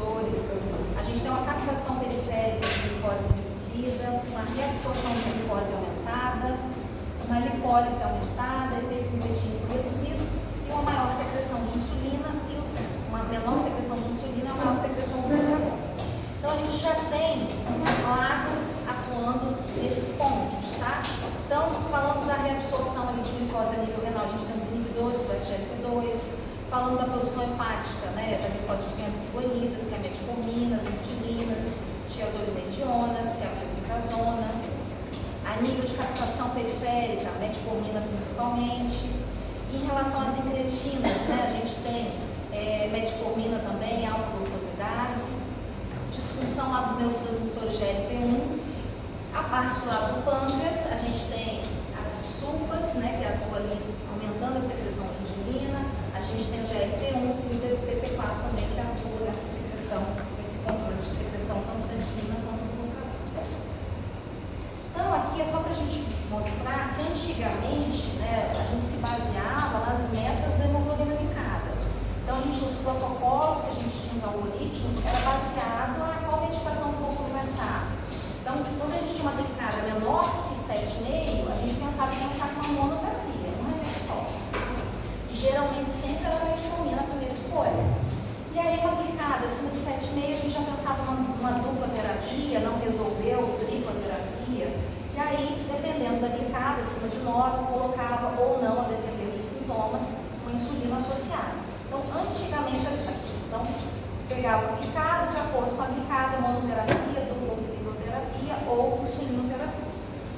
neurotransmissores, a gente tem uma captação periférica de glicose reduzida, uma reabsorção de glicose aumentada, uma lipólise aumentada, efeito invertido reduzido e uma maior secreção de insulina e uma menor secreção de insulina e uma maior secreção de glucagon. Então a gente já tem classes atuando nesses pontos, tá? Então, falando da reabsorção ali de glicose a nível renal, a gente tem os inibidores do SGLT2, falando da produção hepática, né, da glicose, a gente tem as guanidas, que é a metformina, as insulinas, tiazolinedionas, que é a pioglitazona. A nível de captação periférica, a metformina principalmente. Em relação às incretinas, né, a gente tem metformina também, alfa-glucosidase, disfunção lá dos neurotransmissores GLP-1. A parte lá do pâncreas, a gente tem as sulfas, né, que atua ali aumentando a secreção de insulina. A gente tem o GLP-1 e o DPP-4 também, que atua nessa secreção, esse controle de secreção tanto da insulina quanto do glucagon. Então, aqui é só para a gente mostrar que antigamente, né, a gente se baseava nas metas da hemoglobina glicada. Então, os protocolos que a gente tinha, os algoritmos, era baseado a qual medicação o corpo começar. Então, quando a gente tinha uma glicada menor que 7,5, a gente pensava em começar com uma monoterapia, uma vez só. E geralmente sempre era a metformina a primeira escolha. E aí, uma glicada acima de 7,5, a gente já pensava numa dupla terapia, não resolveu, tripla terapia. E aí, dependendo da glicada, acima de 9, colocava ou não, a depender dos sintomas, uma insulina associada. Então, antigamente era isso aqui. Então, pegava a glicada, de acordo com a glicada, monoterapia, dupla ou tripla terapia ou insulinoterapia.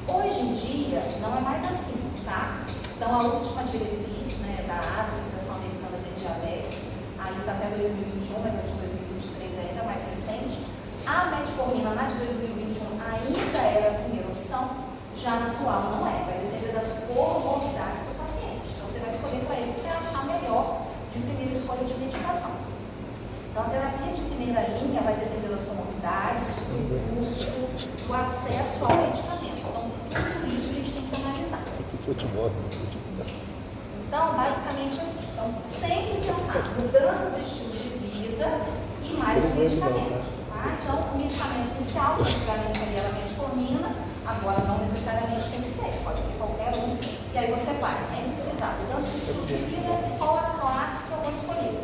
Hoje em dia, não é mais assim, tá? Então, a última diretriz, né, da Associação Americana de Diabetes, ali está até 2021, mas a de 2023 é ainda mais recente. A metformina, na de 2021, ainda era a primeira opção, já na atual não é. Vai depender das comorbidades do paciente. Então, você vai escolher para ele o que achar melhor de primeira escolha de medicação. Então, a terapia de primeira linha vai depender das comorbidades, do custo, do acesso ao medicamento. Então, tudo isso a gente tem que analisar. Então, basicamente assim. Então, sempre pensar mudança do estilo de vida e mais o medicamento. Tá? Então, o medicamento inicial, que antigamente ali era a metformina, agora não necessariamente tem que ser, pode ser qualquer um. E aí você vai sempre utilizar mudança do estilo de vida e qual a classe que eu vou escolher.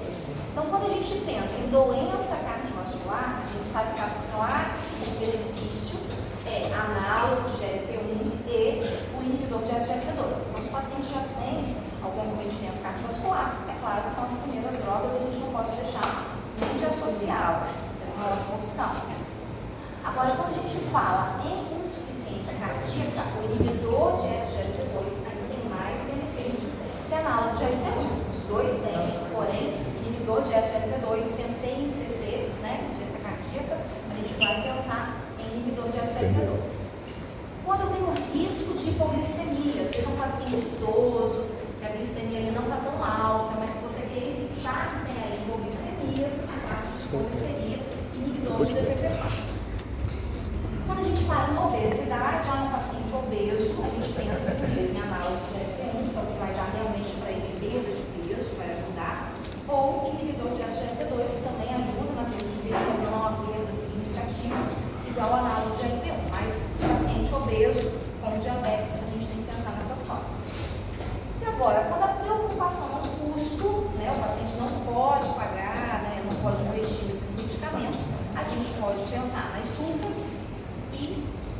Então, quando a gente pensa em doença cardiovascular, a gente sabe que as classes que têm benefício é análogo de GLP-1 e o inibidor de SGLT2. Então, se o paciente já tem algum cometimento cardiovascular, é claro que são as primeiras drogas e a gente não pode deixar nem de associá-las. Seria uma ótima opção. Agora, quando a gente fala em insuficiência cardíaca, o inibidor de SGLT2 ainda tem mais benefício que análogo de GLP-1. Os dois têm, porém, inibidor de SGLT2, pensei em CC, né, insuficiência cardíaca, a gente vai pensar em inibidor de SGLT2. Quando eu tenho risco de hipoglicemia, às vezes um paciente idoso, que a glicemia ali não está tão alta, mas se você quer evitar que tenha hipoglicemias, a classe de escolha seria inibidor de DPP-4. Quando a gente fala em obesidade, há um paciente obeso, a gente pensa primeiro em análogo de GLP-1, então que vai dar realmente para ele perda de peso, vai ajudar, ou inibidor de SGLT2, que também ajuda na perda de peso, mas não é uma perda significativa, igual ao análogo de GLP-1. Mas paciente obeso, com diabetes, a gente tem que pensar nessas classes. E agora, quando a preocupação é o custo, né, o paciente não pode pagar, né, não pode investir nesses medicamentos, a gente pode pensar nas sulfas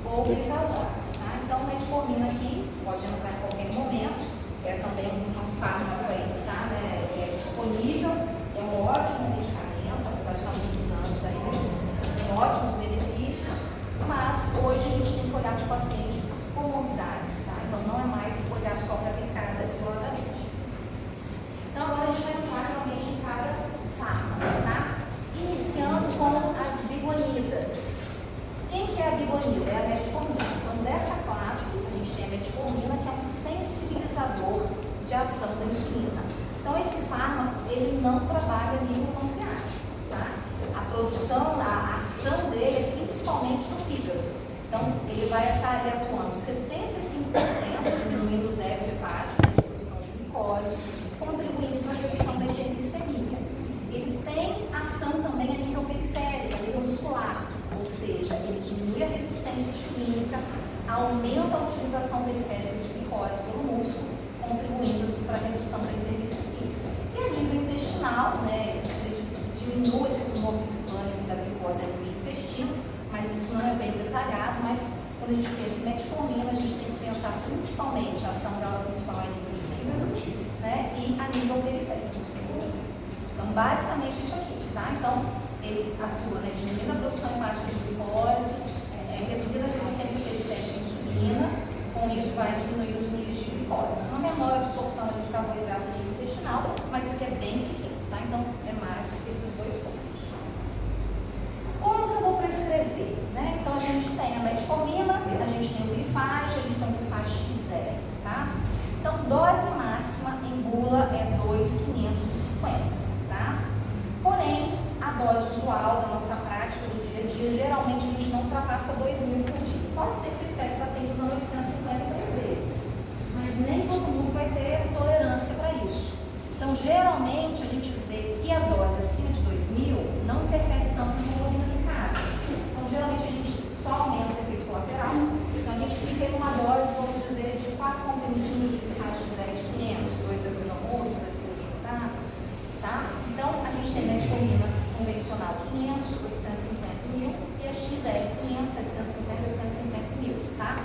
ou glicazonas, tá? Então, metformina aqui pode entrar em qualquer momento, é também um fármaco aí, tá? Né? É disponível, é um ótimo medicamento, apesar de estar muitos anos aí, mas tem ótimos benefícios, mas hoje a gente tem que olhar para o paciente as comorbidades, tá? Então, não é mais olhar só para a glicada isoladamente. Então, agora a gente vai entrar realmente em cada fármaco, tá? Iniciando com as biguanidas. Quem que é a bigonil? É a metformina. Então, dessa classe, a gente tem a metformina, que é um sensibilizador de ação da insulina. Então, esse fármaco, ele não trabalha a nível pancreático, tá? A produção, a ação dele é principalmente no fígado. Então, ele vai estar ali atuando 75%, diminuindo o débito hepático, a produção de glicose, contribuindo para a redução da hiperglicemia. Ele tem ação também a nível periférico. intestinal, né? Ele diminui esse tumor viscânico da glicose no intestino, mas isso não é bem detalhado, mas quando a gente pensa em metformina, a gente tem que pensar principalmente, a ação dela principal é a nível de fígado, né? E a nível periférico. Então, basicamente isso aqui, tá? Então, ele atua, né? Diminuindo a produção hepática de glicose, reduzindo a resistência periférica à insulina, com isso vai diminuir os níveis de glicose. Uma menor absorção de carboidrato no intestinal, mas isso aqui é bem pequeno, tá? Então, é mais esses dois pontos. Como que eu vou prescrever, né? Então, a gente tem a metformina, a gente tem o Glifage, a gente tem o Glifage XR, tá? Então, dose máxima em bula é 2.550, tá? Porém, a dose usual da nossa prática do dia a dia, geralmente a gente não ultrapassa 2.000 por dia. Pode ser que vocês peguem o paciente usando 853 vezes, mas nem todo mundo vai ter tolerância para isso. Então, geralmente, a gente vê que a dose acima de 2.000 não interfere tanto na hemoglobina glicada. Então, geralmente, a gente só aumenta o efeito colateral. Então, a gente fica em uma dose, vamos dizer, de 4 comprimitinhos de Glifage XR de 500, 2 depois do almoço, 2 depois do jantar, tá? Então, a gente tem metformina convencional 500, 850 mil, e a XR 500, 750, 850 mil, tá?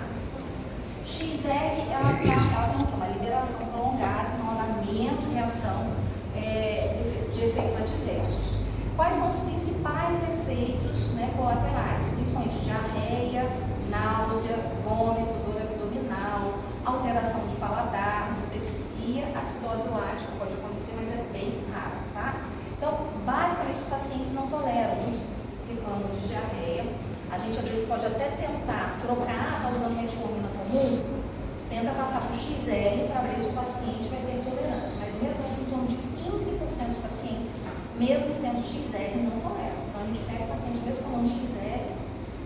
XR, ela tem uma liberação prolongada, então ela dá menos reação de efeitos adversos. Quais são os principais efeitos, né, colaterais? Principalmente diarreia, náusea, vômito, dor abdominal, alteração de paladar, dispepsia, acidose lática pode acontecer, mas é bem raro, tá? Então, basicamente, os pacientes não toleram, muitos reclamam de diarreia. A gente, às vezes, pode até tentar trocar, tá usando metformina comum, tenta passar para o XR para ver se o paciente vai ter tolerância. Mas, mesmo assim, em torno de 15% dos pacientes, mesmo sendo XR, não toleram. Então, a gente pega o paciente, mesmo tomando XR,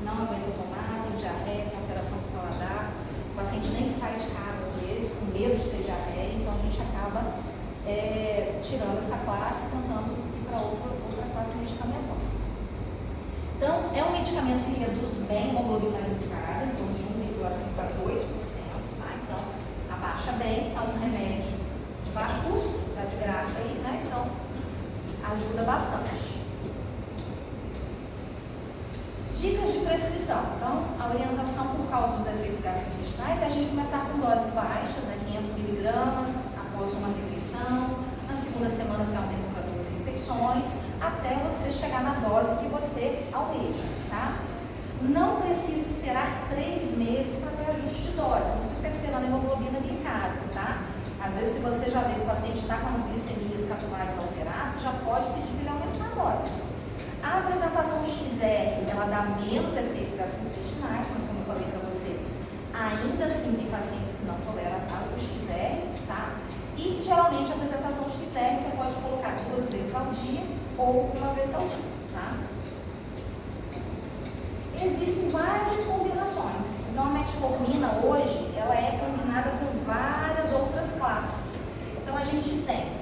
não aguenta tomar, tem diarreia, tem alteração do paladar. O paciente nem sai de casa, às vezes, com medo de ter diarreia, então a gente acaba tirando essa classe, tentando ir para outra classe medicamentosa. Então, é um medicamento que reduz bem a hemoglobina glicada, em torno de 1,5 a 2%, tá? Então, abaixa bem, é um remédio de baixo custo, tá de graça aí, né? Então, ajuda bastante. Dicas de prescrição. Então, a orientação por causa dos efeitos gastrointestinais é a gente começar com doses baixas, né? 500 miligramas após uma refeição. Na segunda semana você aumenta para 12 refeições, até você chegar na dose que você almeja, tá? Não precisa esperar 3 meses para ter ajuste de dose. Não precisa ficar esperando a hemoglobina glicada, tá? Às vezes, se você já vê que o paciente está com as glicemias capitulares alteradas, você já pode pedir para ele aumentar a dose. A apresentação XR, ela dá menos efeitos gastrointestinais, mas como eu falei para vocês, ainda assim tem pacientes que não toleram o XR, tá? E geralmente a apresentação XR você pode colocar 2 vezes ao dia ou 1 vez ao dia, tá? Existem várias combinações. Então a metformina hoje, ela é combinada com várias outras classes. Então a gente tem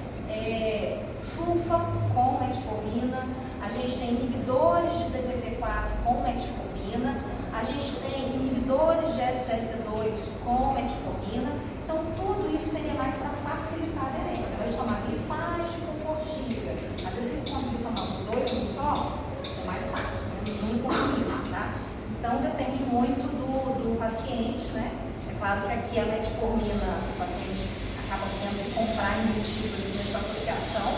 sulfa com metformina, a gente tem inibidores de DPP-4 com metformina, a gente tem inibidores de SGLT2 com metformina. Então tudo isso seria mais para facilitar a aderência. Você vai tomar Glifage com Forxiga. Às vezes se conseguir tomar os dois um só, é mais fácil, né? Não combina, tá? Então depende muito do paciente, né? É claro que aqui a metformina, o paciente acaba tendo que comprar embutido nessa associação.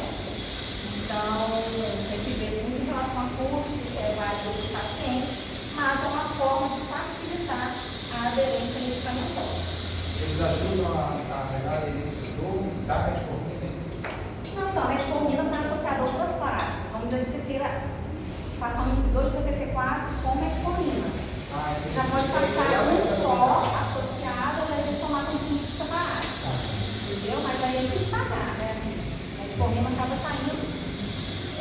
Então, tem que ver tudo em relação a custo, se é válido para o paciente, mas é uma forma de facilitar a aderência medicamentosa. Eles ajudam a melhorar a aderência da metformina? Não, então, a metformina está associada a outras classes. Vamos dizer que você queira passar um inibidor de DPP-4 com metformina. Você já pode passar um só associado, ao invés de tomar comprimidos separados. Entendeu? Mas aí tem que pagar, né? Assim, a metformina acaba saindo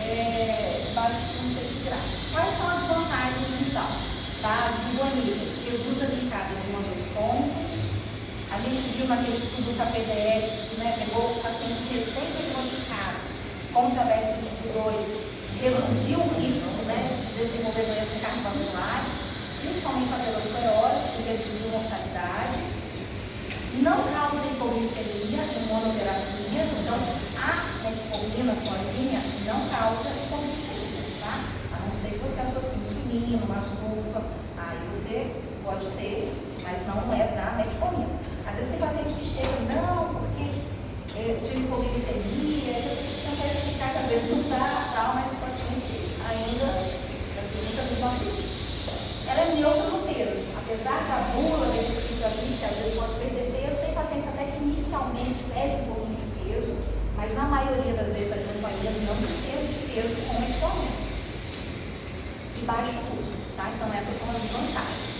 debaixo de um de graça. Quais são as vantagens, então? Das biguanidas? Reduz a glicada de 1 a 2 pontos. A gente viu naquele estudo da PDS, né, pegou pacientes recém-diagnosticados com diabetes do tipo 2, reduziu o risco, né, de desenvolver doenças cardiovasculares, principalmente a aterosclerose, que reduziu a mortalidade. Não causa hipoglicemia em monoterapia, então A metformina sozinha não causa hipoglicemia, tá? A não ser que você associe insulina, uma sulfa, aí você pode ter, mas não é da metformina. Às vezes tem paciente que chega, não, porque eu tive hipoglicemia, você tem que tentar explicar que às vezes não dá, tal, mas o paciente ainda, muita vez não acredita. Ela é neutra no peso, apesar da bula ter escrito ali que às vezes pode perder peso, tem pacientes até que inicialmente perdem um pouquinho de peso, mas na maioria das vezes a gente vai ver não tem perda de peso com metformina. E baixo custo, tá? Então essas são as vantagens.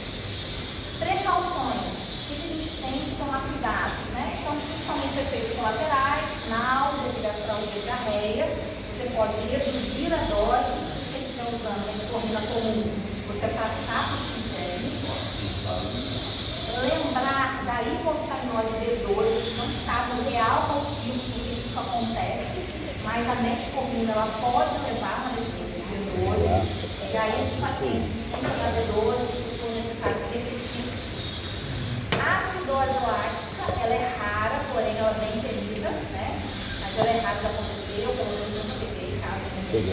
Precauções, o que a gente tem que tomar cuidado, né? Então, principalmente efeitos colaterais, náusea, epigastralgia, diarreia. Você pode reduzir a dose, se você estiver usando metformina comum, você passar para o XL. Lembrar da hipovitaminose B12, a gente não sabe o real motivo por que isso acontece, mas a metformina ela pode levar a uma deficiência de B12. E aí esses pacientes a gente tem que dar B12, se for necessário repetir. A acidose lática, ela é rara, porém ela é bem temida, né? Mas ela é rara de acontecer, eu pelo menos nunca peguei caso de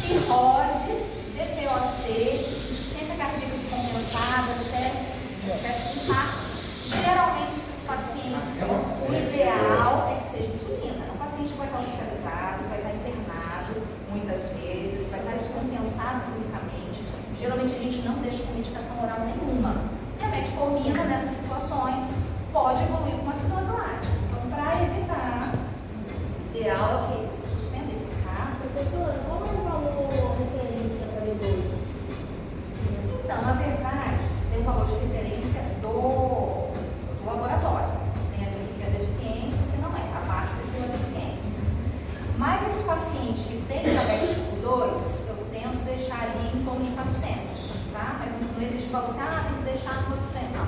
cirrose, DPOC, insuficiência cardíaca descompensada, sepsis infarto. Geralmente esses pacientes, o ideal é que seja insulina. O paciente vai estar hospitalizado, vai estar internado muitas vezes, vai estar descompensado clinicamente. Geralmente a gente não deixa com medicação oral nenhuma. E a metformina, nessas situações, pode evoluir com uma acidose lática. Então, para evitar, o ideal é o quê? Suspender, tá? Professora, qual é o valor referência para B12? Então, na verdade, tem o valor de referência do laboratório. Tem ali que é deficiência e que não é, abaixo do que é deficiência. Mas esse paciente que tem diabetes tipo 2, eu tento deixar ali em torno de 400, tá? Mas não existe para você, tem que deixar no 800, não.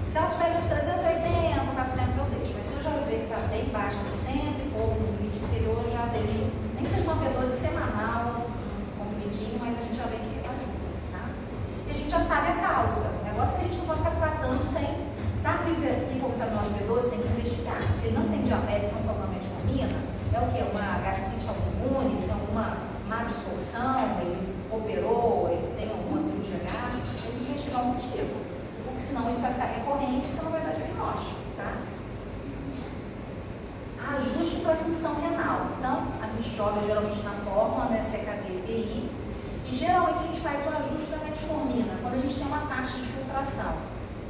Se ela estiver nos 380, 400 eu deixo. Mas se eu já ver que está bem baixo de 100 e pouco, no limite inferior, eu já deixo. Nem que seja uma B12 semanal, comprimidinho, mas a gente já vê que ajuda, tá? E a gente já sabe a causa. O negócio é que a gente não pode ficar tratando sem. Tá com hipovitaminose B12, tem que investigar. Se ele não tem diabetes, não causa metformina, é o quê? Uma gastrite autoimune, tem alguma má absorção, ele operou, ele tem alguma cirurgia gástrica, você tem que investigar o motivo. Porque senão isso vai ficar recorrente e você não vai dar diagnóstico, tá? Ajuste para a função renal. Então, a gente joga geralmente na fórmula, né, CKD, PI, e geralmente a gente faz o ajuste da metformina quando a gente tem uma taxa de filtração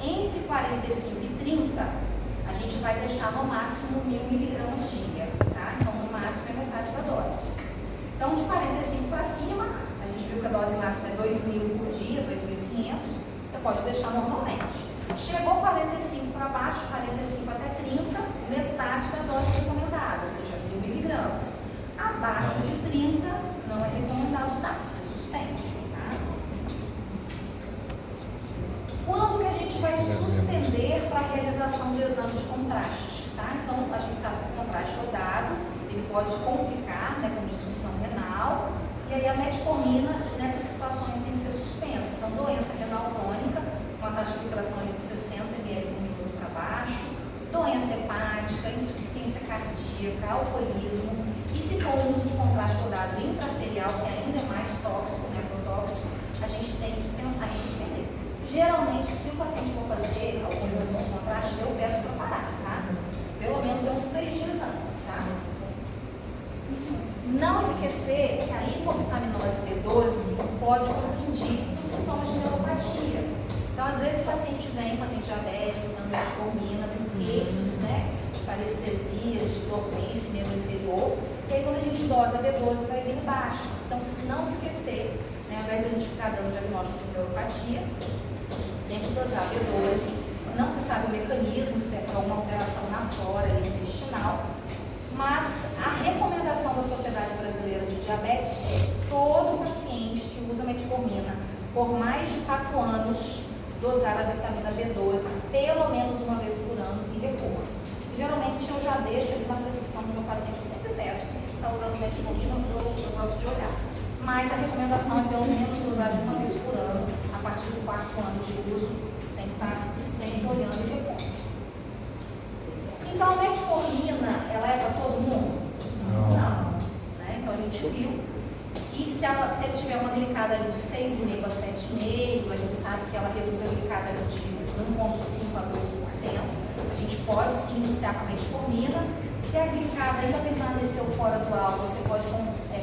entre 45 e 30, a gente vai deixar no máximo 1000 miligramas dia, tá? Então, no máximo é metade da dose. Então, de 45 para cima, a gente viu que a dose máxima é 2.000 por dia, 2.500, você pode deixar normalmente. Chegou 45 para baixo, 45 até 30, metade da dose recomendada, ou seja, 1000 miligramas. Abaixo de 30, não é recomendado usar, você suspende, tá? Quando que a gente vai suspender para a realização de exame de contraste, tá? Então, a gente sabe que o contraste rodado, ele pode complicar, né, com disfunção renal, e aí a metformina, nessas situações, tem que ser suspensa. Então, doença renal crônica, uma taxa de filtração ali de 60 ml por minuto para baixo, doença hepática, insuficiência cardíaca, alcoolismo, e se for o uso de contraste rodado intraarterial, que ainda é mais tóxico, nefrotóxico, a gente tem que pensar em suspender. Geralmente, se o paciente for fazer algum exame de contraste, eu peço para parar, tá? Pelo menos uns 3 dias antes, tá? Não esquecer que a hipovitaminose B12 pode confundir com sintomas de neuropatia. Então, às vezes o paciente vem, paciente diabético, usando metformina, com queixos, né, de parestesias, de dormência, membro inferior, e aí quando a gente dosa B12 vai vir baixo. Então, se não esquecer, né, ao invés de a gente ficar dando diagnóstico de neuropatia, sempre dosar B12, não se sabe o mecanismo, se é para uma alteração na flora intestinal, mas a recomendação da Sociedade Brasileira de Diabetes é todo paciente que usa metformina por mais de 4 anos dosar a vitamina B12 pelo menos uma vez por ano e repor. Geralmente eu já deixo ali na prescrição do meu paciente, eu sempre peço, porque se está usando metformina eu gosto de olhar. Mas a recomendação é pelo menos dosar de uma vez por ano, a partir do 4º ano de uso, tem que estar sempre olhando e repondo. Então, a metformina, ela é para todo mundo? Não. Né? Então, a gente viu que se ele tiver uma glicada ali de 6,5 a 7,5, a gente sabe que ela reduz a glicada ali de 1,5 a 2%. A gente pode sim iniciar com a metformina. Se a glicada ainda permaneceu fora do alvo, você pode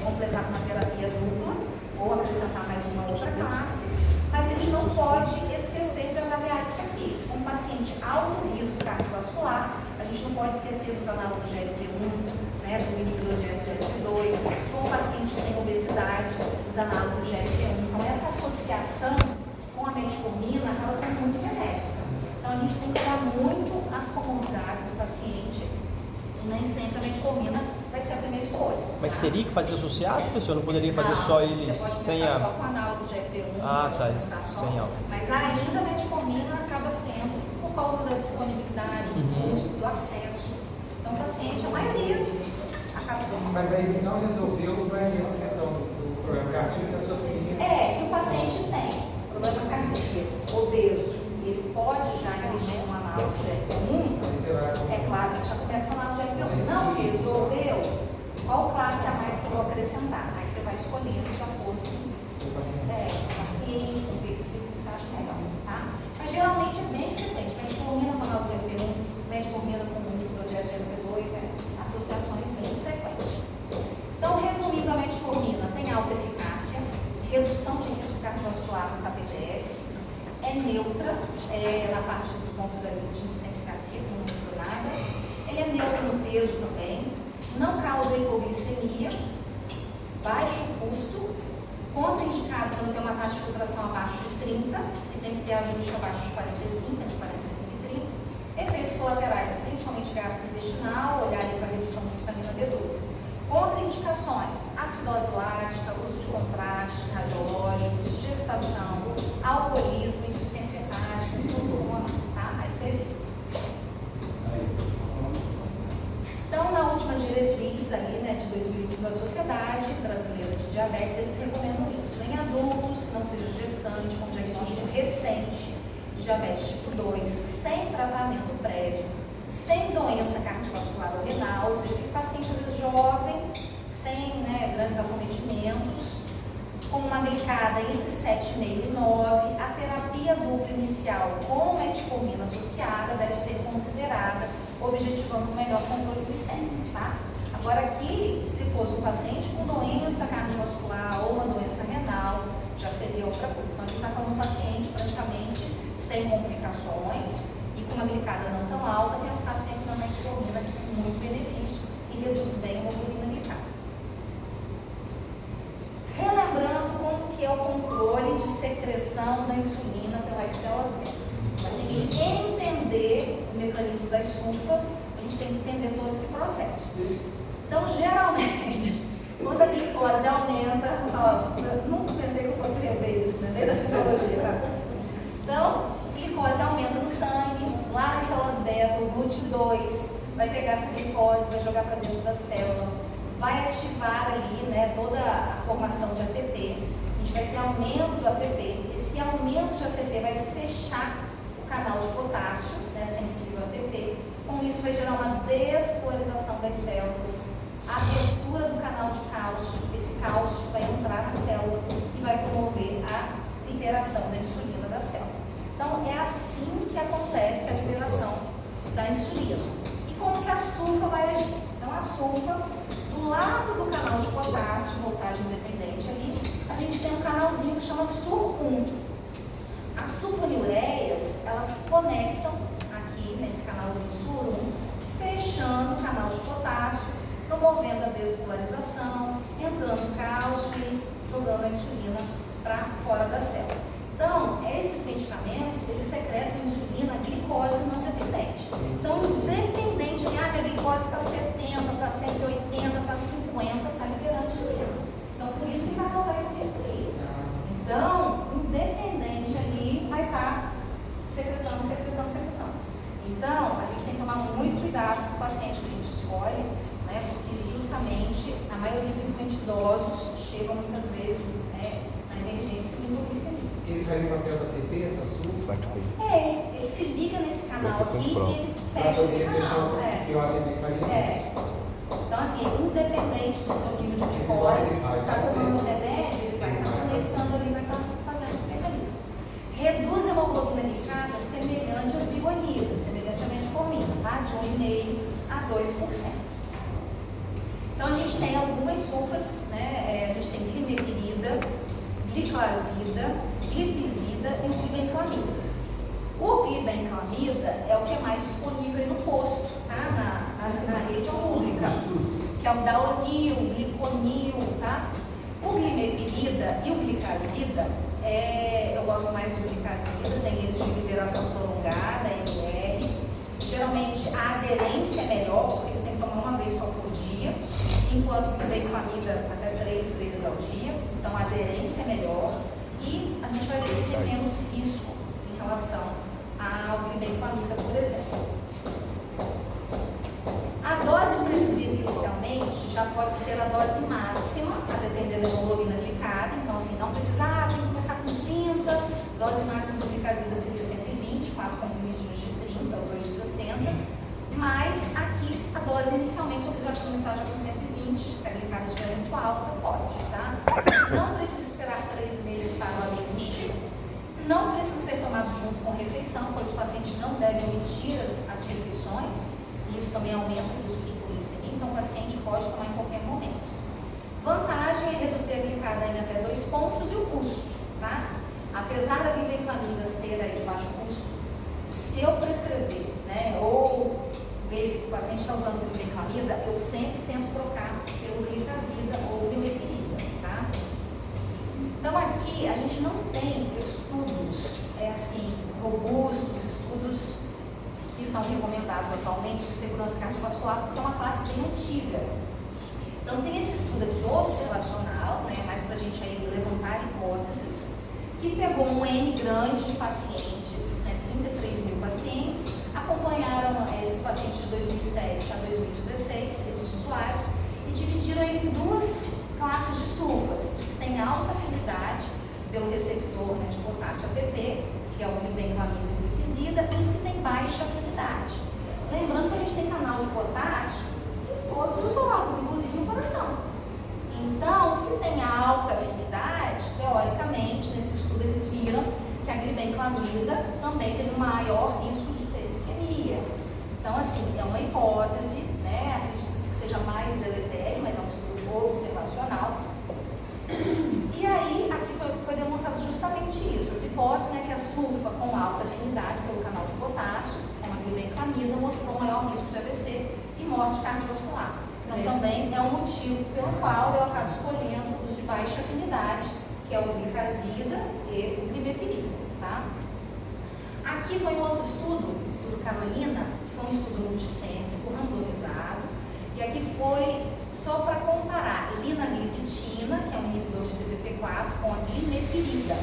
completar com uma terapia dupla ou acrescentar mais uma outra classe. Mas a gente não pode esquecer de avaliar isso aqui. Se for um paciente alto risco cardiovascular, a gente não pode esquecer dos análogos de GLP-1, né, do inibidor de SGLT2. Se for um paciente que tem obesidade, os análogos de GLP-1. Então, essa associação com a metformina acaba sendo muito benéfica. Então, a gente tem que olhar muito as comorbidades do paciente e nem sempre a metformina vai ser a primeira escolha. Mas tá? teria que fazer associado, professor? Não poderia fazer só ele você pode sem começar a... só com análogo de GLP-1. Ah, tá, sem álcool. Mas ainda a metformina acaba sendo por causa da disponibilidade, do custo, do acesso. Então, o paciente, a maioria, acaba tomando. Mas aí, se não resolveu, vai ter essa questão do problema cardíaco associa. Se o paciente tem problema cardíaco, obeso, ele pode já investir no análogo de GLP-1, é claro que você já começa com o análogo de GLP-1. Não resolveu, qual classe a mais que eu vou acrescentar? Aí você vai escolhendo de acordo com o paciente, com o perfil que você acha melhor, tá? Mas geralmente é bem frequente, metformina com análogo de GLP-1, metformina com inibidor de SGLT2, associações bem frequentes. Então, resumindo, a metformina tem alta eficácia, redução de risco cardiovascular no KPDS, é neutra na parte do ponto de insuficiência cardíaca, não mistura nada. Ele é neutro no peso também, não causa hipoglicemia, baixo custo, contraindicado quando tem uma taxa de filtração abaixo de 30, que tem que ter ajuste abaixo de 45, entre 45 e 30. Efeitos colaterais, principalmente gastrointestinal, olharem para a redução de vitamina B12. Contraindicações, acidose lática, uso de contrastes radiológicos, gestação, alcoolismo, insuficiência hepática, exposição hormonal, tá? Aí você evita. Então, na última diretriz ali, né, de 2021 da Sociedade Brasileira de Diabetes, eles recomendam isso. Em adultos, que não seja gestante, com diagnóstico recente de diabetes tipo 2, sem tratamento prévio, sem doença cardiovascular ou renal, ou seja, aquele paciente às vezes jovem, sem grandes acometimentos, com uma glicada entre 7,5 e 9, a terapia dupla inicial com metformina associada deve ser considerada, objetivando um melhor controle glicêmico, tá? Agora aqui, se fosse um paciente com doença cardiovascular ou uma doença renal, já seria outra coisa. Então a gente está falando de um paciente praticamente sem complicações, com uma glicada não tão alta, pensar sempre na metformina, que tem muito benefício e reduz bem a hemoglobina glicada. Relembrando como que é o controle de secreção da insulina pelas células beta. Para a gente entender o mecanismo da SUFA, a gente tem que entender todo esse processo. Então, geralmente, quando a glicose aumenta, eu nunca pensei que eu fosse rever isso, né? Desde a fisiologia. Tá? Então, glicose aumenta no sangue, lá nas células beta, o GLUT2 vai pegar essa glicose, vai jogar para dentro da célula, vai ativar ali, né, toda a formação de ATP. A gente vai ter aumento do ATP. Esse aumento de ATP vai fechar o canal de potássio, né, sensível ao ATP. Com isso vai gerar uma despolarização das células, a abertura do canal de cálcio. Esse cálcio vai entrar na célula e vai promover a liberação da insulina da célula. Então, é assim que acontece a liberação da insulina. E como que a sulfa vai agir? Então, a sulfa, do lado do canal de potássio, voltagem independente ali, a gente tem um canalzinho que chama SUR1. As sulfonilureias, elas conectam aqui nesse canalzinho SUR1, fechando o canal de potássio, promovendo a despolarização, entrando cálcio e jogando a insulina para fora da célula. Então, esses medicamentos, eles secretam insulina, glicose não dependente. Então, independente de, minha glicose está 70, está 180, está 50, está liberando insulina. Então, por isso que vai causar hipoglicemia. Então, independente ali, vai estar secretando. Então, a gente tem que tomar muito cuidado com o paciente que a gente escolhe, né, porque justamente a maioria, principalmente idosos, chegam muitas vezes, na emergência e hipoglicemia. Ele faria o papel da TP, essa sua? Você vai cair. Ele se liga nesse canal Certo, aqui e pronto. ele Para fecha esse poder fechar canal. o que o ATP faria isso. Então, assim, independente do seu nível de glicose, está tomando remédio, ele vai estar conectando ali, vai estar fazendo esse mecanismo. Reduz a hemoglobina glicada semelhante às bigonidas, semelhante à metformina, tá? De 1,5% a 2%. Então, a gente tem algumas sulfas, né? A gente tem glimepirida, gliclazida, glipizida e o glibenclamida. O glibenclamida é o que é mais disponível aí no posto, tá? Na rede pública, que é o Daonil, Gliconil, tá? O glimepirida e o glicazida, eu gosto mais do glicazida, tem eles de liberação prolongada, ml. Geralmente a aderência é melhor, porque eles têm que tomar uma vez só por dia, enquanto o glibenclamida até 3 vezes ao dia, então a aderência é melhor e a gente vai ver que tem menos risco em relação ao glibenclamida, por exemplo. A dose prescrita inicialmente já pode ser a dose máxima, a depender da hemoglobina glicada. Então, assim, não precisa, tem que começar com 30, dose máxima do glicazida seria 120, 4 comprimidos de 30 ou 2 de 60. Mas aqui a dose inicialmente, se você já começar já com 120, se a glicada estiver muito alta, pode, tá? Não precisa esperar 3 meses para o ajuste. Não precisa ser tomado junto com refeição, pois o paciente não deve omitir as refeições. Isso também aumenta o risco de hipoglicemia, então o paciente pode tomar em qualquer momento. Vantagem é reduzir a glicada em até 2 pontos e o custo, tá? Apesar da glibenclamida ser aí de baixo custo, se eu prescrever, né, ou vejo que o paciente está usando glibenclamida, eu sempre tento trocar pelo glicazida ou glimepirida, tá? Então aqui a gente não tem estudos, robustos, estudos que são recomendados atualmente de segurança cardiovascular, porque é uma classe bem antiga. Então tem esse estudo aqui observacional, né, mais para a gente aí levantar hipóteses, que pegou um N grande de pacientes, né, 33 mil pacientes, acompanharam esses pacientes de 2007 a 2016, esses usuários, e dividiram ele em 2 classes de sulfas, os que têm alta afinidade pelo receptor, né, de potássio ATP, que é o glibenclamida e o glipizida, e os que têm baixa afinidade. Lembrando que a gente tem canal de potássio em todos os órgãos, inclusive no coração. Então, os que têm alta afinidade, teoricamente, nesse estudo eles viram que a glibenclamida também teve um maior risco de ter isquemia. Então, assim, é uma hipótese, né? Acredita-se que seja mais deletério, mas é um estudo observacional. E aí, aqui foi demonstrado justamente isso, as hipóteses, né, que a sulfa com alta afinidade pelo canal de potássio, como a glibenclamida, mostrou maior risco de AVC e morte cardiovascular. Então, também é um motivo pelo qual eu acabo escolhendo os de baixa afinidade, que é o glicazida e o glimepirida, tá? Aqui foi um outro estudo, o estudo Carolina, que foi um estudo multicêntrico, randomizado, e aqui foi só para comparar linagliptina, que é um inibidor de TBP4, com a glimepirida.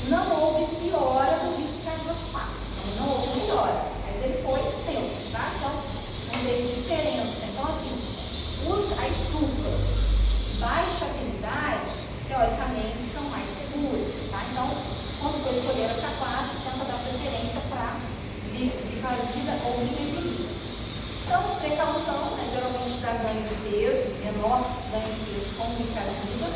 Não houve piora do risco cardiovascular, então não houve piora, mas ele foi neutro, tá? Então, não teve diferença. Então, assim, as sulfas de baixa afinidade, teoricamente, são mais seguras, tá? Então, quando for escolher essa classe, tenta dar preferência para glicazida ou glimepirida. Então, precaução, né, geralmente dá ganho de peso, menor ganho de peso com glicazida.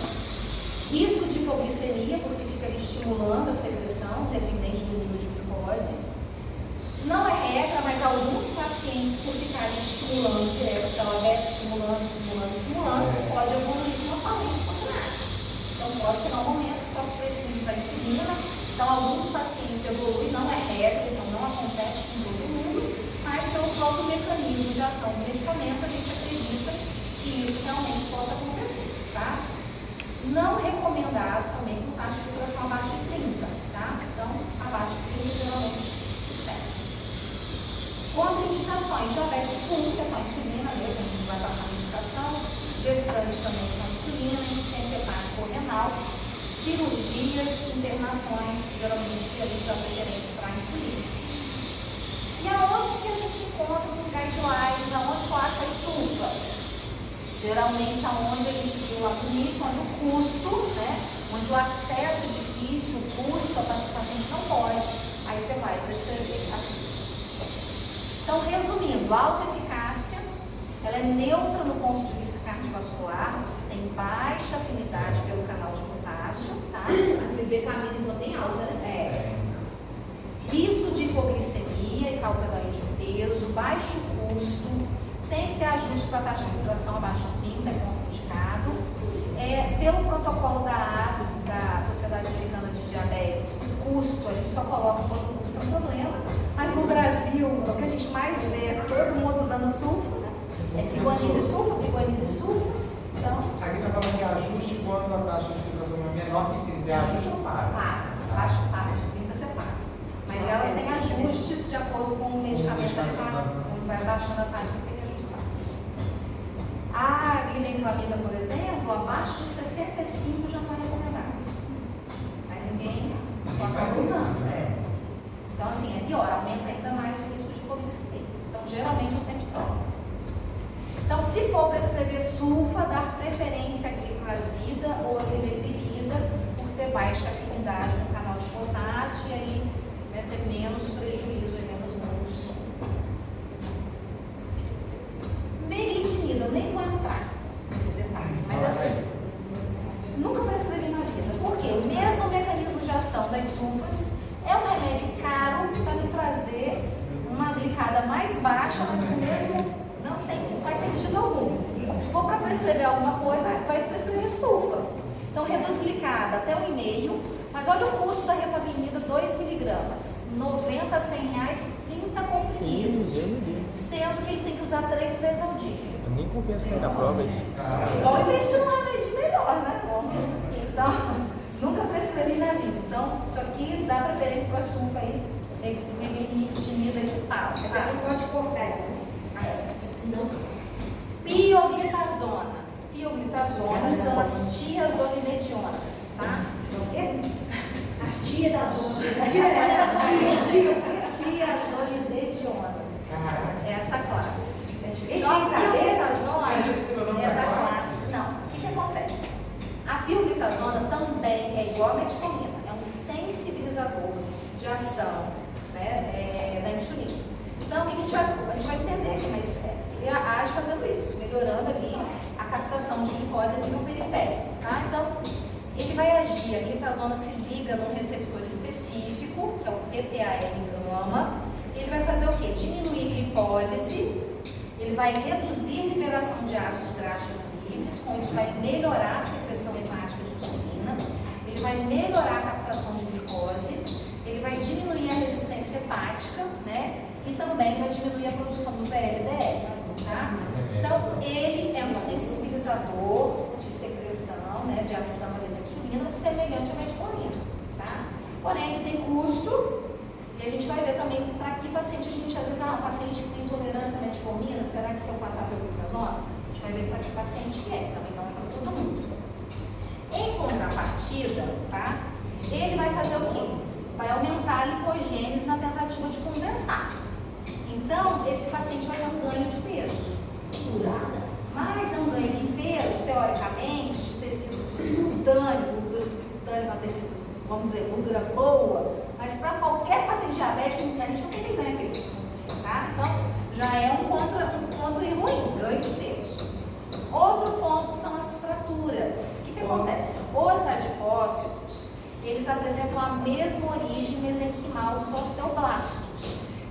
Risco de hipoglicemia, porque fica ali estimulando a secreção, dependente do nível de glicose. Não é regra, mas alguns pacientes, por ficarem estimulando direto, se ela vai estimulando, pode evoluir com uma falência pulmonar. Então, pode chegar um momento que só precisa da insulina. Então, alguns pacientes evoluem, não é regra, então não acontece com todo mundo, mas pelo próprio mecanismo de ação do medicamento, a gente acredita que isso realmente possa acontecer, tá? Não recomendado também com taxa de filtração abaixo de 30, tá? Então, abaixo de 30, geralmente, suspenso. Contraindicações, diabetes tipo 1, que é só insulina mesmo, a gente vai passar a medicação, gestantes também são insulina, insuficiência hepática ou renal, cirurgias, internações, geralmente a gente dá preferência para a insulina. E aonde que a gente encontra nos guidelines, aonde eu acho as sulfas? Geralmente aonde a gente viu lá no início, onde o custo, né, onde o acesso é difícil, o custo, o paciente não pode, aí você vai prescrever assim. Então, resumindo, alta eficácia, ela é neutra no ponto de vista cardiovascular, você tem baixa afinidade pelo canal de potássio, tá? Aquele becamina então tem alta, né? Risco de hipoglicemia e causa ganho de peso, baixo custo, tem que ter ajuste para taxa de filtração abaixo de 30, é contraindicado. Pelo protocolo da Sociedade Americana de Diabetes, custo, a gente só coloca quando o custo é um problema, mas no Brasil, o que a gente mais vê é todo mundo usando sulfa, né? É pigonida e sulfa, então... Aqui está falando que ajuste quando a taxa de filtração é menor que 30, é ajuste ou para? Para de 30 você paga. Mas elas têm ajustes de acordo com o medicamento que vai baixando a taxa, tem que ajustar. A glibenclamida, por exemplo, abaixo de 65 já não é recomendado. Mas ninguém está usando. Então, assim, é pior, aumenta ainda mais o risco de hipoglicemia. Então, geralmente eu sempre troco. Então, se for prescrever sulfa, dar preferência à gliclazida ou à glibenclamida, por ter baixa afinidade no canal de potássio e aí ter menos prejuízo e menos danos. Meglitinida, eu nem vou entrar nesse detalhe, mas assim, nunca prescrevi na vida. Por quê? O mesmo mecanismo de ação das sulfas é um remédio caro para me trazer uma glicada mais baixa, mas com o mesmo, não faz sentido algum. Se for para prescrever alguma coisa, vai prescrever sulfa. Então, reduz glicada até 1,5, mas olha o custo da repaglinida, 2 miligramas, 90 a 100 reais, 30 comprimidos, sendo que ele tem que usar 3 vezes ao dia. Nem compensa cair na prova isso. Vamos investir num remédio melhor, né? Então, nunca prescrevi na vida. Então, isso aqui dá preferência para a sulfa aí, meglitinida, esse papo. Você pode cortar. Não. Pioglitazona. Pioglitazona são as tiazolinedionas, tá? As tias da zona. Tiazolinedionas. É essa classe. Deixa Então, a eu saber. pioglitazona é da classe. Não, o que acontece? A pioglitazona também é igual a metformina, é um sensibilizador de ação, né, da insulina. Então, o que a gente vai entender aqui, mas ele age fazendo isso, melhorando ali a captação de glicose a nível periférico, tá? Então, ele vai agir, a glitazona se liga num receptor específico, que é o PPAR-gama. Ele vai fazer o quê? Diminuir lipólise, ele vai reduzir liberação de ácidos graxos livres, com isso vai melhorar a secreção hepática de insulina, ele vai melhorar a captação de glicose, ele vai diminuir a resistência hepática, né? E também vai diminuir a produção do VLDL, tá? Então, ele é um sensibilizador de secreção, né, de ação da insulina, semelhante à metformina, tá? Porém, ele tem custo, e a gente vai ver também para que paciente a gente, às vezes, um paciente que tem intolerância à metformina, será que se eu passar pelo glitazona? A gente vai ver para que paciente é, também não é para todo mundo. Em contrapartida, tá? Ele vai fazer o quê? Vai aumentar a lipogênese na tentativa de compensar. Então, esse paciente vai ter um ganho de peso. Mas é um ganho de peso, teoricamente, de tecido subcutâneo, gordura subcutânea, uma tecido, vamos dizer, gordura boa, mas para qualquer paciente diabético, a gente não tem que ganhar peso, tá? Então, já é um ponto ruim, ganho de peso. Outro ponto são as fraturas. O que acontece? Os adipócitos, eles apresentam a mesma origem mesenquimal dos osteoblastos.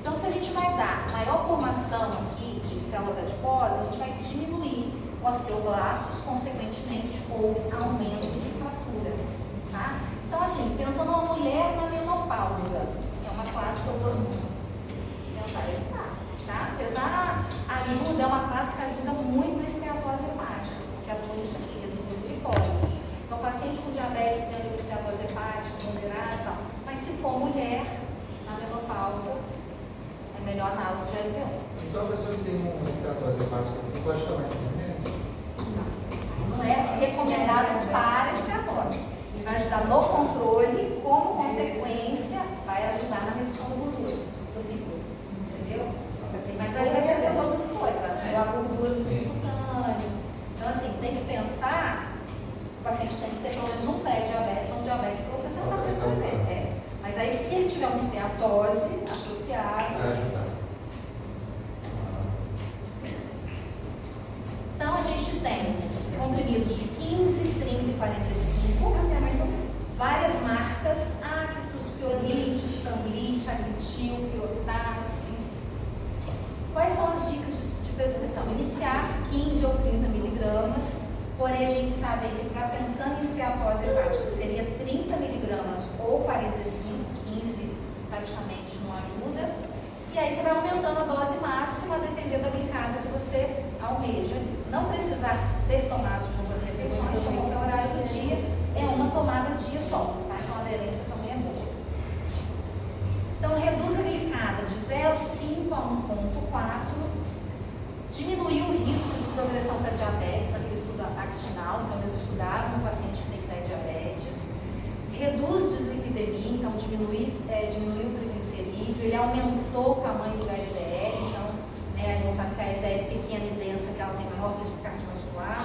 Então, se a gente vai dar maior formação aqui de células adiposas, a gente vai diminuir osteoblastos, consequentemente, houve aumento de fratura, tá? Então, assim, pensando numa mulher na menopausa, que é uma classe que eu vou tentar evitar, tá? Apesar, ajuda, é uma classe que ajuda muito na esteatose hepática, porque atua nisso aqui, reduzir glicose. Então, paciente com diabetes que tem esteatose hepática, moderada e tal, mas se for mulher na menopausa, é melhor análogo de LPO. Então, a pessoa que tem uma esteatose hepática não pode tomar esse remédio? Não é recomendado para esteatose. Ele vai ajudar no controle, como consequência, vai ajudar na redução da gordura do fígado. Entendeu? Mas aí vai ter essas outras coisas, a gordura do subcutâneo. Então, assim, tem que pensar, o paciente tem que ter pelo menos um pré-diabetes ou um diabetes para você tentar prescrever. Mas aí, se ele tiver uma esteatose associada. Vai ajudar. Então, a gente tem comprimidos de 15, 30 e 45, várias marcas, Actus, Piolite, Stamlite, Agritil, Piotas, enfim. Quais são as dicas de prescrição? Iniciar 15 ou 30 miligramas, porém a gente sabe que para pensando em esteatose hepática seria 30 miligramas ou 45, 15 praticamente não ajuda. E aí você vai aumentando a dose máxima, dependendo da glicada que você almeja. Não precisar ser tomado junto às refeições, para qualquer horário do dia, é uma tomada dia só, tá? Então a aderência também é boa. Então reduz a glicada de 0,5 a 1,4, diminuir o risco de progressão para diabetes, naquele estudo actinal, então eles estudaram um paciente que tem pré-diabetes. Reduz dislipidemia, então diminui o triglicerídeo, ele aumentou o tamanho do LDL, então a gente sabe que a LDL pequena e densa, que ela tem maior risco cardiovascular,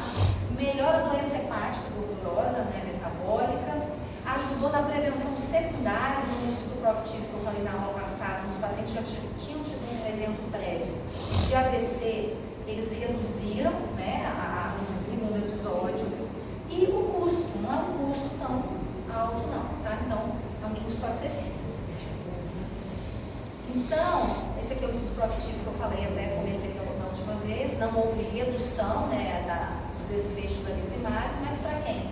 melhora a doença hepática gordurosa, metabólica, ajudou na prevenção secundária, no estudo proactivo que eu falei na aula passada, os pacientes já tinham tido um evento prévio de AVC, eles reduziram, no segundo episódio, e o custo, não é um custo tão alto não, tá? Então, é um custo acessível. Então, esse aqui é o estudo proactivo que eu falei, até comentei na última vez, não houve redução dos desfechos ali primários, mas para quem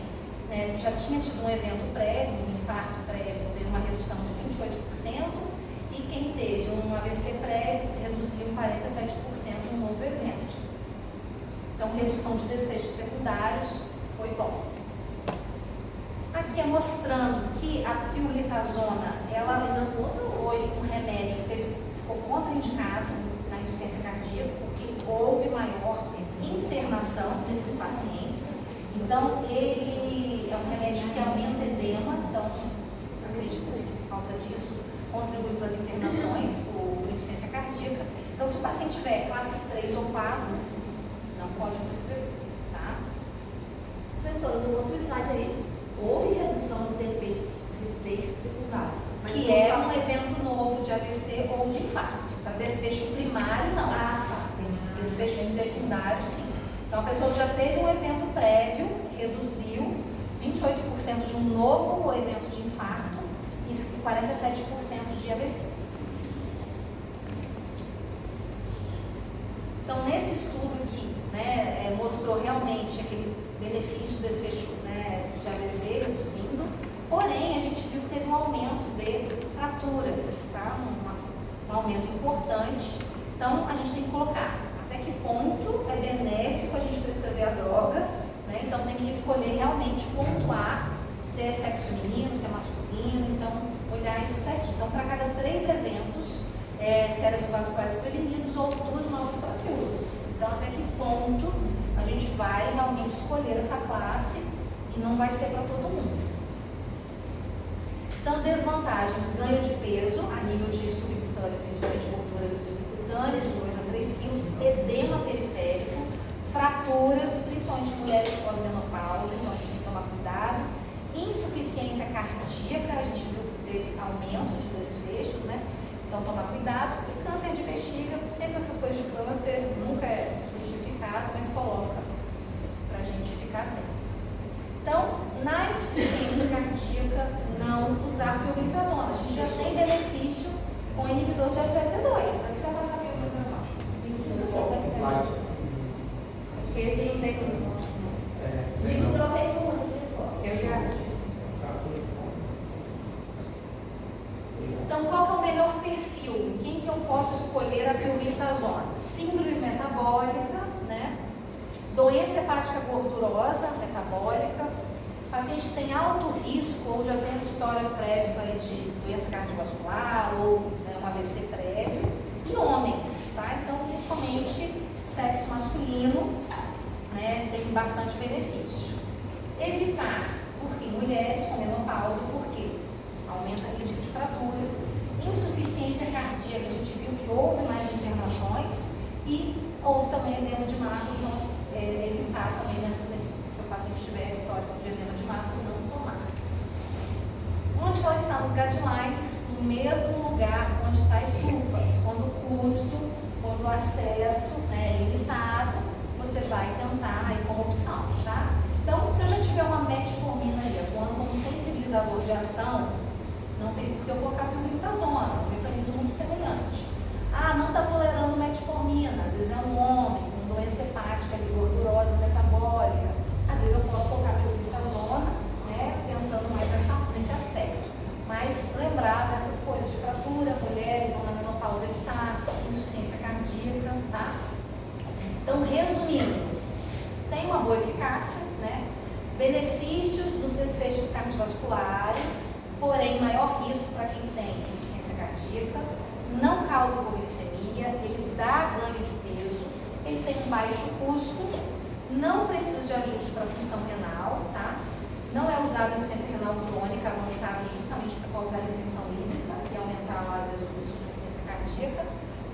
já tinha tido um evento prévio, um infarto prévio, teve uma redução de 28%, e quem teve um AVC prévio reduziu em 47% no novo evento. Então, redução de desfechos secundários foi bom. Aqui é mostrando que a piolitazona, ela foi um remédio que ficou contraindicado na insuficiência cardíaca, porque houve maior internação desses pacientes. Então, ele é um remédio que aumenta edema, então, acredita-se que por causa disso, contribui para as internações por insuficiência cardíaca. Então, se o paciente tiver classe 3 ou 4, não pode prescrever, tá? Professora, no outro slide aí, houve redução dos desfechos secundários. Que é um evento novo de AVC ou de infarto. Para desfecho primário, não. Desfecho secundário, sim. Então, a pessoa que já teve um evento prévio, reduziu 28% de um novo evento de infarto e 47% de AVC. Então, nesse estudo aqui, mostrou realmente aquele benefício do desfecho de AVC reduzindo, porém, a gente viu que teve um aumento de fraturas, tá? Um aumento importante. Então, a gente tem que colocar até que ponto é benéfico a gente prescrever a droga, Então, tem que escolher realmente, pontuar se é sexo feminino, se é masculino, então, olhar isso certinho. Então, para cada 3 eventos cerebrovasculares prevenidos, ou 2 novas fraturas. Então, até que ponto a gente vai realmente escolher essa classe e não vai ser para todo mundo. Então, desvantagens: ganho de peso a nível de subcutâneo, principalmente gordura subcutânea, de 2 a 3 quilos, edema periférico, fraturas, principalmente mulheres pós-menopausa, então a gente tem que tomar cuidado. Insuficiência cardíaca, a gente viu que teve aumento de desfechos, Então, tomar cuidado. E câncer de bexiga, sempre essas coisas de câncer, nunca é justificado, mas coloca para a gente ficar atento. Então, na insuficiência cardíaca, não usar pioglitazona. A gente já tem benefício com inibidor de SGLT2. Para que você vai passar pioglitazona? Ele não tem como. Digo, tropei com muito de fora. Eu já. Então, qual que é o melhor perfil? Em quem que eu posso escolher a pioglitazona? Síndrome metabólica, Doença hepática gordurosa metabólica, paciente que tem alto risco ou já tem história prévia de doença cardiovascular ou um AVC prévio, e homens, tá? Então, principalmente sexo masculino, tem bastante benefício. Evitar, porque mulheres com menopausa, porque aumenta o risco de fratura. Insuficiência cardíaca, a gente viu que houve mais internações e houve também edema de marco, então evitar também se o paciente tiver histórico de edema passar nos guidelines no mesmo lugar onde está as sulfas. Quando o custo, quando o acesso é limitado, você vai tentar aí como opção, tá? Então, se eu já tiver uma metformina aí, atuando como sensibilizador de ação, não tem por que eu colocar pioglitazona, um mecanismo muito semelhante. Ah, não está tolerando metformina, às vezes é um homem com doença hepática, gordurosa, metabólica. Às vezes eu posso colocar pioglitazona, né, pensando mais nesse aspecto. Mas lembrar dessas coisas de fratura, mulher, então na menopausa evitar, insuficiência cardíaca, tá? Então, resumindo, tem uma boa eficácia, né? Benefícios nos desfechos cardiovasculares, porém maior risco para quem tem insuficiência cardíaca, não causa hipoglicemia, ele dá ganho de peso, ele tem um baixo custo, não precisa de ajuste para a função renal, tá? Não é usada a insuficiência renal crônica avançada justamente por causa da retenção hídrica, que aumentar lá, às vezes o risco de insuficiência cardíaca.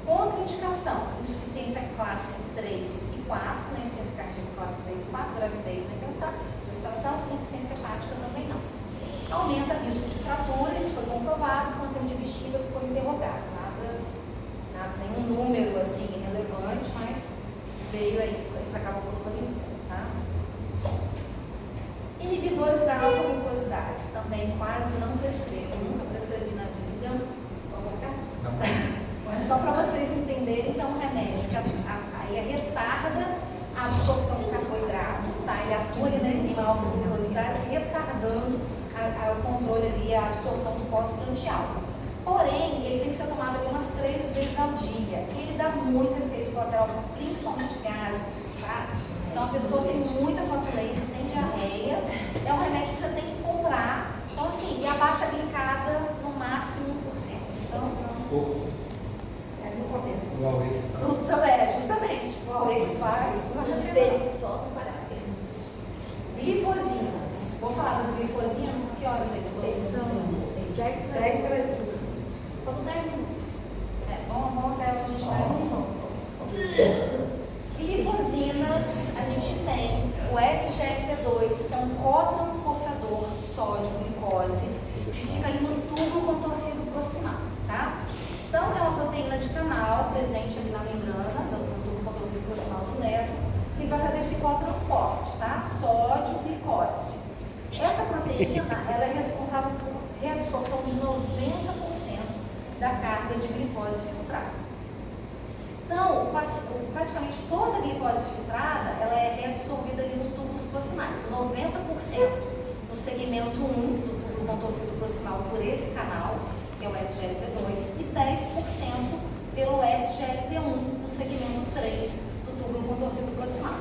Contraindicação, insuficiência classe 3 e 4, né? Insuficiência cardíaca classe 3 e 4, gravidez, nem pensar, gestação, insuficiência hepática também não. Aumenta risco de fratura, isso foi comprovado, câncer de bexiga ficou interrogado, nada, nenhum número assim relevante, mas veio aí, eles acabam colocando em conta, tá? Inibidores da alfa-glucosidase, também quase não prescrevo, nunca prescrevi na vida, vou colocar? Não. Só para vocês entenderem que é um remédio que ele retarda a absorção do carboidrato, tá? Ele atua ali na enzima alfa-glucosidase, retardando o controle ali, a absorção do pós-prandial. Porém, ele tem que ser tomado ali umas 3 vezes ao dia. Ele dá muito efeito colateral, principalmente gases, tá? Então a pessoa tem muita flatulência, tem diarreia, é um remédio que você tem que comprar. Então assim, e abaixa a glicada no máximo 1%. Então, não compensa. O Huawei. Justamente. O Huawei que faz. De pele que só não vale a pena. Glifosinas. Vou falar das glifosinas, que horas aí? Já 10 para as 2. Faltam 10 minutos. Vamos até onde a gente vai. Glifosinas, a gente tem o SGLT2, que é um cotransportador sódio-glicose, que fica ali no tubo contorcido proximal, tá? Então, é uma proteína de canal presente ali na membrana, no tubo contorcido proximal do nervo, que vai fazer esse cotransporte, tá? Sódio-glicose. Essa proteína, ela é responsável por reabsorção de 90% da carga de glicose filtrada. Então, praticamente toda a glicose filtrada, ela é reabsorvida ali nos túbulos proximais, 90% no segmento 1 do túbulo contorcido proximal por esse canal, que é o SGLT2, e 10% pelo SGLT1 no segmento 3 do túbulo contorcido proximal.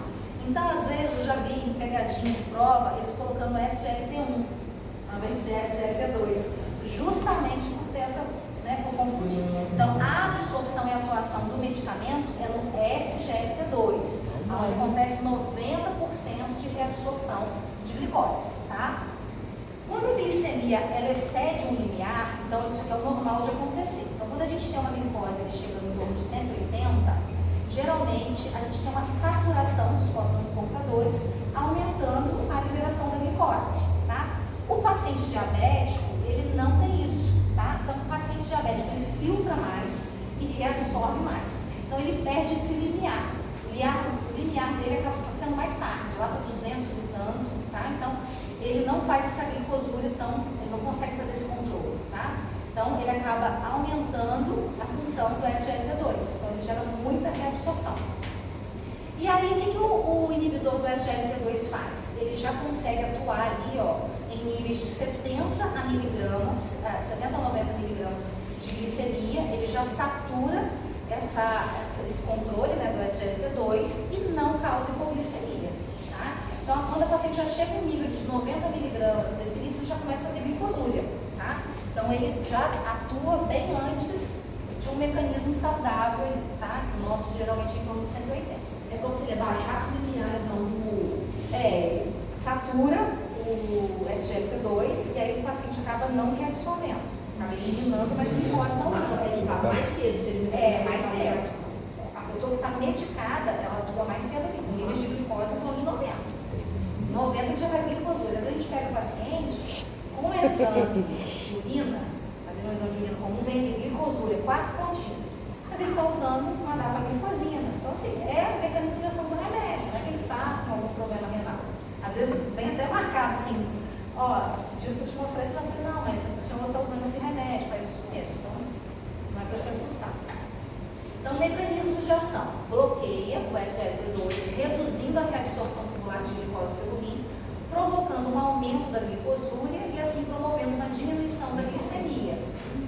Então, às vezes, eu já vi em pegadinha de prova, eles colocando SGLT1, ao invés de SGLT2, justamente por ter essa, né, por confundir. Então, a absorção e atuação do medicamento é no SGLT2, onde acontece 90% de reabsorção de glicose, tá? Quando a glicemia ela excede um limiar, então isso aqui é o normal de acontecer. Então, quando a gente tem uma glicose que chega em torno de 180, geralmente a gente tem uma saturação dos cotransportadores, aumentando a liberação da glicose, tá? O paciente diabético, ele não tem isso, tá? Então, o paciente diabético, ele filtra mais e reabsorve mais. Então, ele perde esse limiar. O limiar dele acaba sendo mais tarde, lá para 200 e tanto, tá? Então, ele não faz essa glicosura, então, ele não consegue fazer esse controle, tá? Então, ele acaba aumentando a função do SGLT2. Então, ele gera muita reabsorção. E aí, o que o inibidor do SGLT2 faz? Ele já consegue atuar ali, ó, em níveis de 70 a 90 miligramas de glicemia. Ele já satura esse controle, né, do SGLT2 e não causa hipoglicemia, tá? Então, quando a paciente já chega em um nível de 90 miligramas desse litro, já começa a fazer glicosúria, tá? Então, ele já atua bem antes de um mecanismo saudável, tá? O nosso geralmente em torno de 180. É como se ele baixasse o limiar, então, do... satura o SGLT2 e aí o paciente acaba não reabsorvendo, acaba eliminando, mas ele pode não Ele faz mais cedo, se ele mais cedo. A pessoa que está medicada, ela atua mais cedo ali, com níveis de glicose em torno de 90. 90 já faz glicosúria. Às vezes a gente pega o paciente com exame de urina, fazendo um exame de urina comum, vem glicosúria, 4 pontinhos. Mas ele está usando uma dapaglifosina. Então, assim, é o mecanismo de ação do remédio, não é que ele está com algum problema renal. Às vezes vem até marcado assim, ó, pediu para te mostrar isso, eu falei, não, mas o senhor está usando esse remédio, faz isso mesmo, então não é para se assustar. Então, mecanismo de ação, bloqueia o SGLT2, reduzindo a reabsorção tubular de glicose pelo rim, provocando um aumento da glicosúria e assim promovendo uma diminuição da glicemia,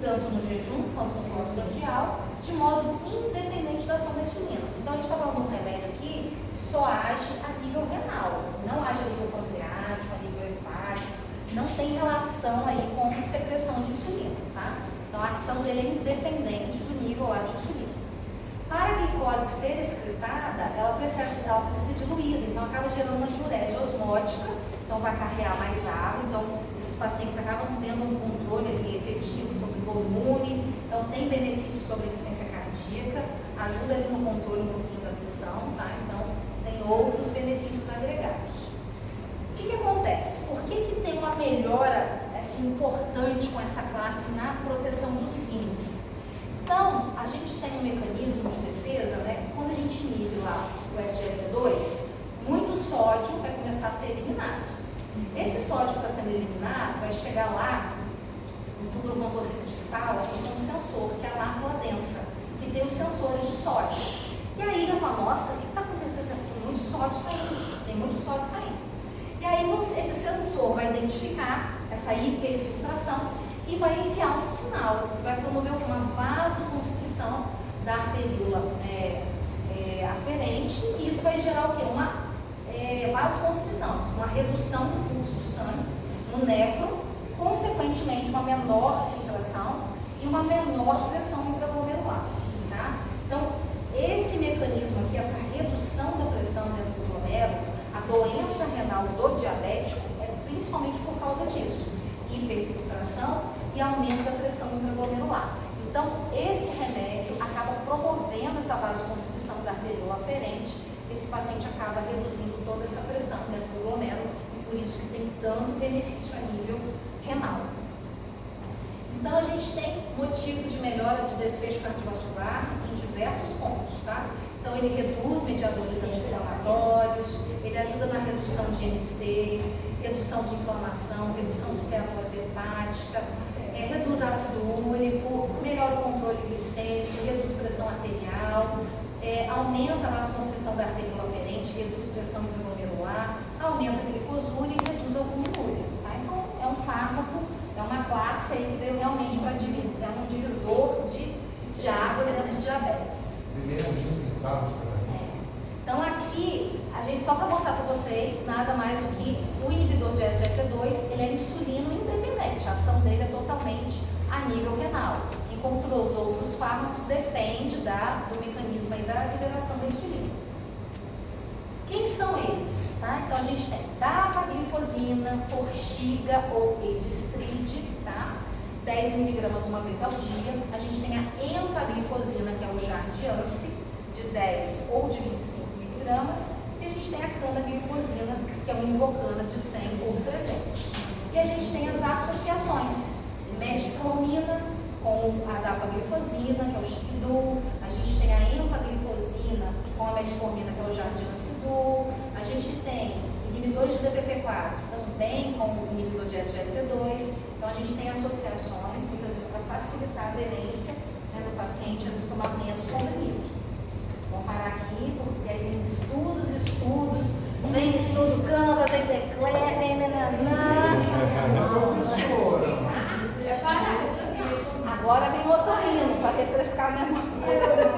tanto no jejum quanto no pós-prandial, de modo independente da ação da insulina. Então, a gente está falando de um remédio aqui que só age a nível renal, não age a nível pancreático, a nível hepático, não tem relação aí com secreção de insulina, tá? Então, a ação dele é independente do nível lá de insulina. Para a glicose ser excretada, ela precisa ser diluída, então acaba gerando uma diurese osmótica, então vai carregar mais água, então esses pacientes acabam tendo um controle ali efetivo sobre o volume, então tem benefícios sobre a insuficiência cardíaca, ajuda ali no controle um pouquinho da pressão, tá? Então tem outros benefícios agregados. O que acontece? Por que tem uma melhora assim, importante com essa classe na proteção dos rins? Então, a gente tem um mecanismo de defesa, né? Quando a gente inibe lá o SGLT2, muito sódio vai começar a ser eliminado. Esse sódio que está sendo eliminado vai chegar lá no túbulo contorcido distal, a gente tem um sensor, que é a mácula densa, que tem os sensores de sódio. E aí vai falar, nossa, o que está acontecendo? Tem muito sódio saindo, tem muito sódio saindo. E aí esse sensor vai identificar essa hiperfiltração e vai enviar um sinal, vai promover uma vasoconstrição da arteríola aferente, e isso vai gerar o quê? Uma vasoconstrição, uma redução do fluxo de sangue no néfron, consequentemente uma menor filtração e uma menor pressão intraglomerular, tá? Então, esse mecanismo aqui, essa redução da pressão dentro do glomérulo, a doença renal do diabético é principalmente por causa disso. Hiperfiltração e aumento da pressão intraglomerular. Então, esse remédio acaba promovendo essa vasoconstrição da arteríola aferente, esse paciente acaba reduzindo toda essa pressão dentro do glomérulo e por isso que tem tanto benefício a nível renal. Então, a gente tem motivo de melhora de desfecho cardiovascular em diversos pontos, tá? Então, ele reduz mediadores anti-inflamatórios, ele ajuda na redução de IMC, redução de inflamação, redução de esteatose hepática, reduz ácido úrico, melhora o controle glicêmico, reduz pressão arterial, aumenta a vasoconstrição da arteríola aferente, reduz pressão intraglomerular, aumenta a glicosúria e reduz a albuminúria. Tá? Então, é um fármaco, é uma classe aí que veio realmente para um divisor de águas dentro do diabetes. Primeira linha, sabe? Então aqui, a gente só para mostrar para vocês, nada mais do que o inibidor de SGLT2, ele é insulino independente, a ação dele é totalmente a nível renal, enquanto os outros fármacos depende do mecanismo aí da liberação da insulina. Quem são eles? Tá? Então a gente tem dapaglifosina, forxiga ou edistride, tá? 10 mg uma vez ao dia. A gente tem a empaglifosina, que é o Jardiance, de 10 ou de 25 mg, e a gente tem a canaglifosina, que é o Invocana, de 100 ou 300. E a gente tem as associações, metformina com a dapaglifosina, que é o Chipidu, a gente tem a empaglifosina com a metformina, que é o Jardiance-Duo, a gente tem inibidores de DPP-4, também com o inibidor de SGLT2, então a gente tem associações, muitas vezes para facilitar a aderência, né, do paciente, às vezes tomar menos comprimido. Vamos parar aqui, porque aí vem estudos, vem estudo Canvas, vem Declare, vem nananã. É parar. Agora vem o otorrino, para refrescar a memória.